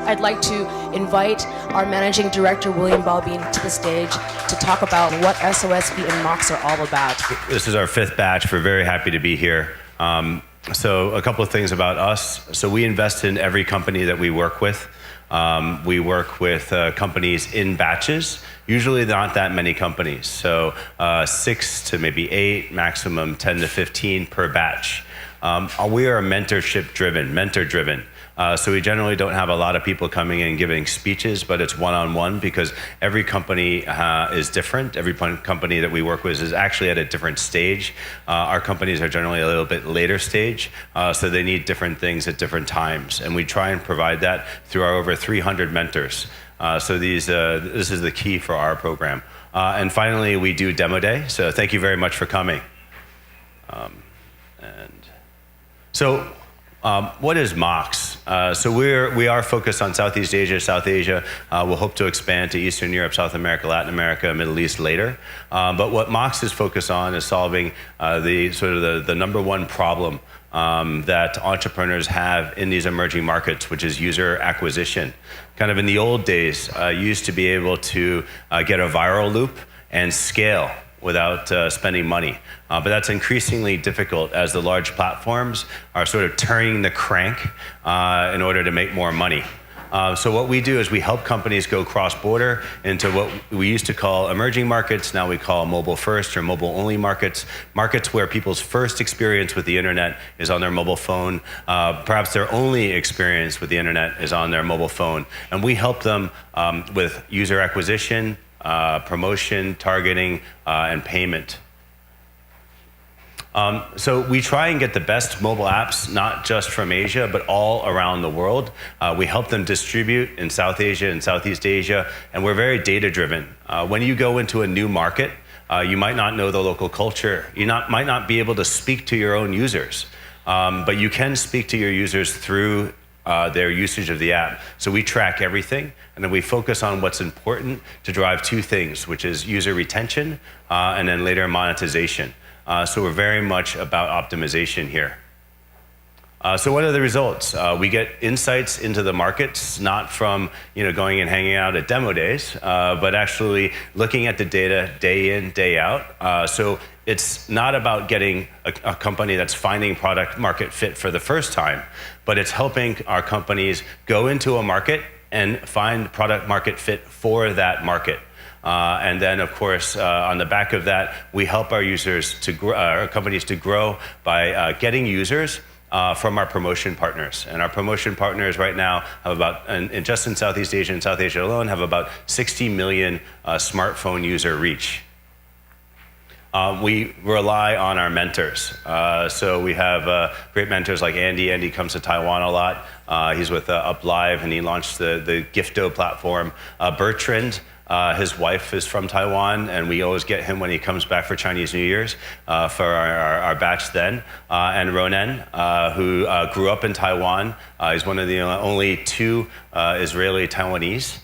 I'd like to invite our Managing Director, William Balbine, to the stage to talk about what SOSV and MOX are all about. This is our 5th batch. We're very happy to be here. So a couple of things about us. So we invest in every company that we work with. We work with companies in batches, usually not that many companies. So 6 to maybe 8, maximum 10 to 15 per batch. We are mentor-driven. So we generally don't have a lot of people coming in giving speeches, but it's one-on-one because every company is different. Every company that we work with is actually at a different stage. Our companies are generally a little bit later stage, so they need different things at different times. And we try and provide that through our over 300 mentors. So this is the key for our program. And finally, we do Demo Day. So thank you very much for coming. What is MOX? So we are focused on Southeast Asia, South Asia. We'll hope to expand to Eastern Europe, South America, Latin America, Middle East later. But what MOX is focused on is solving the number one problem that entrepreneurs have in these emerging markets, which is user acquisition. Kind of in the old days, you used to be able to get a viral loop and scale without spending money. But that's increasingly difficult as the large platforms are sort of turning the crank in order to make more money. So what we do is we help companies go cross-border into what we used to call emerging markets. Now we call mobile first or mobile only markets. Markets where people's first experience with the internet is on their mobile phone. Perhaps their only experience with the internet is on their mobile phone. And we help them with user acquisition, promotion, targeting, and payment. So we try and get the best mobile apps, not just from Asia, but all around the world. We help them distribute in South Asia and Southeast Asia, and we're very data-driven. When you go into a new market, you might not know the local culture. You might not be able to speak to your own users, but you can speak to your users through their usage of the app. So we track everything, and then we focus on what's important to drive two things, which is user retention and then later monetization. So we're very much about optimization here. So what are the results? We get insights into the markets, not from going and hanging out at demo days, but actually looking at the data day in, day out. So it's not about getting a company that's finding product market fit for the first time, but it's helping our companies go into a market and find product market fit for that market. And then, of course, on the back of that, we help our users to grow, our companies to grow by getting users from our promotion partners. And our promotion partners right now have about, and just in Southeast Asia and South Asia alone, have about 60 million smartphone user reach. We rely on our mentors. So we have great mentors like Andy. Andy comes to Taiwan a lot. He's with UpLive, and he launched the Gifto platform. Bertrand, his wife is from Taiwan, and we always get him when he comes back for Chinese New Year's for our batch then. And Ronen, who grew up in Taiwan. He's one of the only 2 Israeli Taiwanese.